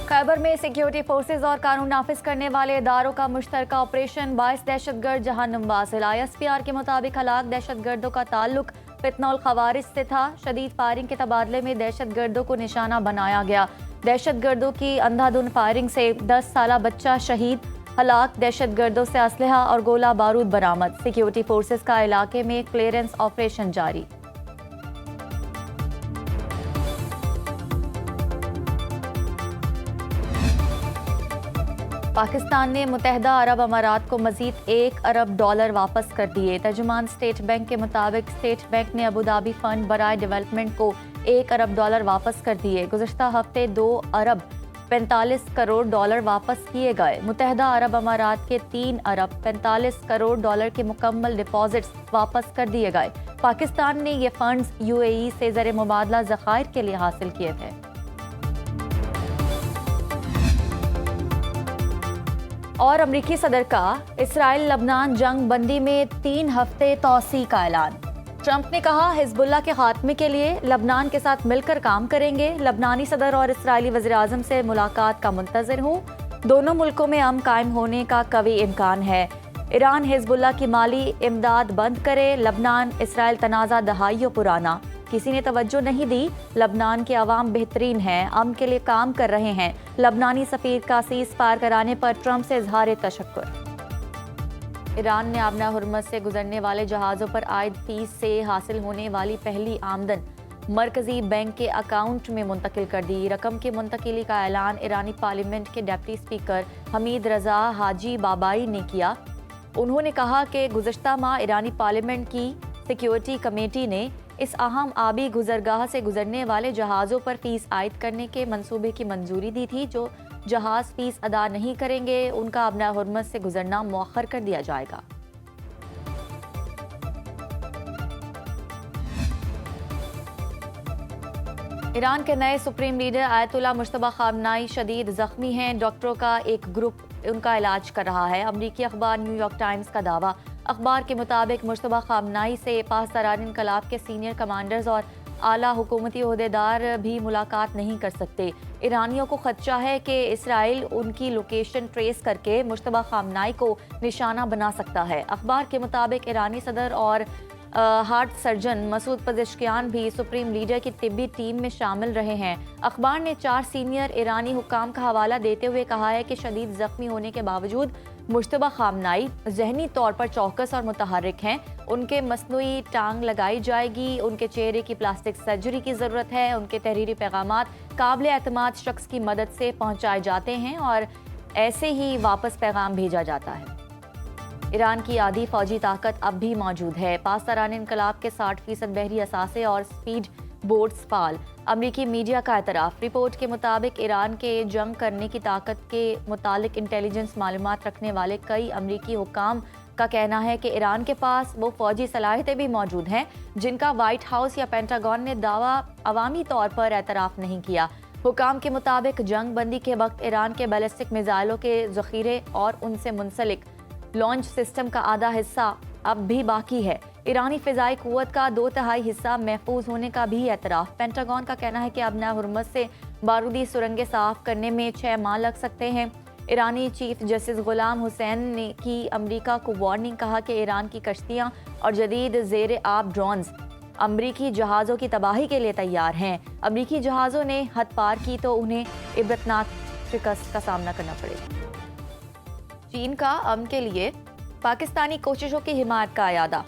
خیبر میں security forces اور قانون نافذ کرنے والے اداروں کا مشترکہ آپریشن باعث دہشت گرد جہنم واصل۔ ISPR کے مطابق ہلاک دہشت گردوں کا تعلق فتنہ الخوارج سے تھا۔ شدید فائرنگ کے تبادلے میں دہشت گردوں کو نشانہ بنایا گیا۔ دہشت گردوں کی اندھا دھند فائرنگ سے 10 سالہ بچہ شہید، ہلاک دہشت گردوں سے اسلحہ اور گولہ بارود برآمد۔ سیکیورٹی فورسز کا علاقے میں کلیئرنس آپریشن جاری۔ پاکستان نے متحدہ عرب امارات کو مزید $1 ارب واپس کر دیے۔ ترجمان اسٹیٹ بینک کے مطابق اسٹیٹ بینک نے ابوظہبی فنڈ برائے ڈیولپمنٹ کو $1 ارب واپس کر دیے۔ گزشتہ ہفتے $2 ارب 45 کروڑ واپس کیے گئے۔ متحدہ عرب امارات کے $3 ارب 45 کروڑ کے مکمل ڈپازٹس واپس کر دیے گئے۔ پاکستان نے یہ فنڈز UAE سے زر مبادلہ ذخائر کے لیے حاصل کیے تھے۔ اور امریکی صدر کا اسرائیل لبنان جنگ بندی میں 3 ہفتے توسیع کا اعلان۔ ٹرمپ نے کہا حزب اللہ کے خاتمے کے لیے لبنان کے ساتھ مل کر کام کریں گے۔ لبنانی صدر اور اسرائیلی وزیر اعظم سے ملاقات کا منتظر ہوں۔ دونوں ملکوں میں امن قائم ہونے کا قوی امکان ہے۔ ایران حزب اللہ کی مالی امداد بند کرے۔ لبنان اسرائیل تنازع دہائیوں پرانا، کسی نے توجہ نہیں دی۔ لبنان کے عوام بہترین ہیں، امن کے لیے کام کر رہے ہیں۔ لبنانی سفیر کا سیز فائر کرانے پر ٹرمپ سے اظہار تشکر۔ ایران نے آبنہ ہرمز سے گزرنے والے جہازوں پر عائد فیس سے حاصل ہونے والی پہلی آمدن مرکزی بینک کے اکاؤنٹ میں منتقل کر دی۔ رقم کی منتقلی کا اعلان ایرانی پارلیمنٹ کے ڈپٹی اسپیکر حمید رضا حاجی بابائی نے کیا۔ انہوں نے کہا کہ گزشتہ ماہ ایرانی پارلیمنٹ کی سیکیورٹی کمیٹی نے اس اہم آبی گزرگاہ سے گزرنے والے جہازوں پر فیس عائد کرنے کے منصوبے کی منظوری دی تھی۔ جو جہاز فیس ادا نہیں کریں گے ان کا آبنہ ہرمز سے گزرنا مؤخر کر دیا جائے گا۔ ایران کے نئے سپریم لیڈر آیت اللہ مجتبی خامنائی شدید زخمی ہیں۔ ڈاکٹروں کا ایک گروپ ان کا علاج کر رہا ہے۔ امریکی اخبار نیو یارک ٹائمز کا دعویٰ۔ اخبار کے مطابق مجتبی خامنائی سے پاسداران انقلاب کے سینئر کمانڈرز اور اعلیٰ حکومتی عہدیدار بھی ملاقات نہیں کر سکتے۔ ایرانیوں کو خدشہ ہے کہ اسرائیل ان کی لوکیشن ٹریس کر کے مجتبی خامنائی کو نشانہ بنا سکتا ہے۔ اخبار کے مطابق ایرانی صدر اور ہارٹ سرجن مسعود پزشکیان بھی سپریم لیڈر کی طبی ٹیم میں شامل رہے ہیں۔ اخبار نے 4 سینئر ایرانی حکام کا حوالہ دیتے ہوئے کہا ہے کہ شدید زخمی ہونے کے باوجود مجتبی خامنائی ذہنی طور پر چوکس اور متحرک ہیں۔ ان کے مصنوعی ٹانگ لگائی جائے گی، ان کے چہرے کی پلاسٹک سرجری کی ضرورت ہے، ان کے تحریری پیغامات قابل اعتماد شخص کی مدد سے پہنچائے جاتے ہیں اور ایسے ہی واپس پیغام بھیجا جاتا ہے۔ ایران کی آدھی فوجی طاقت اب بھی موجود ہے۔ پاسداران انقلاب کے 60% بحری اثاثے اور سپیڈ بوٹس فعال۔ امریکی میڈیا کا اعتراف۔ رپورٹ کے مطابق ایران کے جنگ کرنے کی طاقت کے متعلق انٹیلیجنس معلومات رکھنے والے کئی امریکی حکام کا کہنا ہے کہ ایران کے پاس وہ فوجی صلاحیتیں بھی موجود ہیں جن کا وائٹ ہاؤس یا پینٹاگون نے دعویٰ عوامی طور پر اعتراف نہیں کیا۔ حکام کے مطابق جنگ بندی کے وقت ایران کے بیلسٹک میزائلوں کے ذخیرے اور ان سے منسلک لانچ سسٹم کا آدھا حصہ اب بھی باقی ہے۔ ایرانی فضائی قوت کا 2/3 حصہ محفوظ ہونے کا بھی اعتراف۔ پینٹاگون کا کہنا ہے کہ آبنہ ہرمز سے بارودی سرنگیں صاف کرنے میں 6 ماہ لگ سکتے ہیں۔ ایرانی چیف جسٹس غلام حسین نے کی امریکہ کو وارننگ، کہا کہ ایران کی کشتیاں اور جدید زیر آب ڈرونز امریکی جہازوں کی تباہی کے لیے تیار ہیں۔ امریکی جہازوں نے حد پار کی تو انہیں عبرتناک شکست کا سامنا کرنا پڑے گا۔ چین کا امن کے لیے پاکستانی کوششوں کی حمایت کا اعادہ۔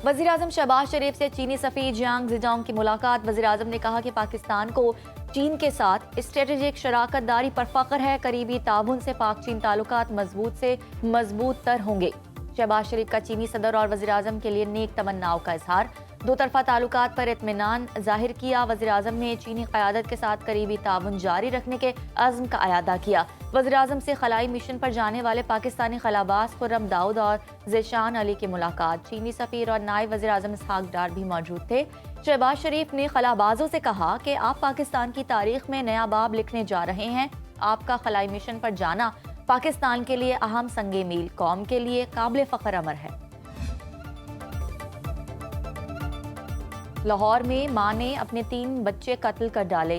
وزیر اعظم شہباز شریف سے چینی سفیر جیانگ زیڈانگ کی ملاقات۔ وزیر اعظم نے کہا کہ پاکستان کو چین کے ساتھ اسٹریٹجک شراکت داری پر فخر ہے۔ قریبی تعاون سے پاک چین تعلقات مضبوط سے مضبوط تر ہوں گے۔ شہباز شریف کا چینی صدر اور وزیر اعظم کے لیے نیک تمناؤں کا اظہار۔ 2 طرفہ تعلقات پر اطمینان ظاہر کیا۔ وزیر اعظم نے چینی قیادت کے ساتھ قریبی تعاون جاری رکھنے کے عزم کا اعادہ کیا۔ وزیر اعظم سے خلائی مشن پر جانے والے پاکستانی خلاباز خرم داؤد اور ذیشان علی کی ملاقات۔ چینی سفیر اور نائب وزیر اعظم اسحاق ڈار بھی موجود تھے۔ شہباز شریف نے خلابازوں سے کہا کہ آپ پاکستان کی تاریخ میں نیا باب لکھنے جا رہے ہیں۔ آپ کا خلائی مشن پر جانا پاکستان کے لیے اہم سنگ میل، قوم کے لیے قابل فخر امر ہے۔ لاہور میں ماں نے اپنے 3 بچے قتل کر ڈالے۔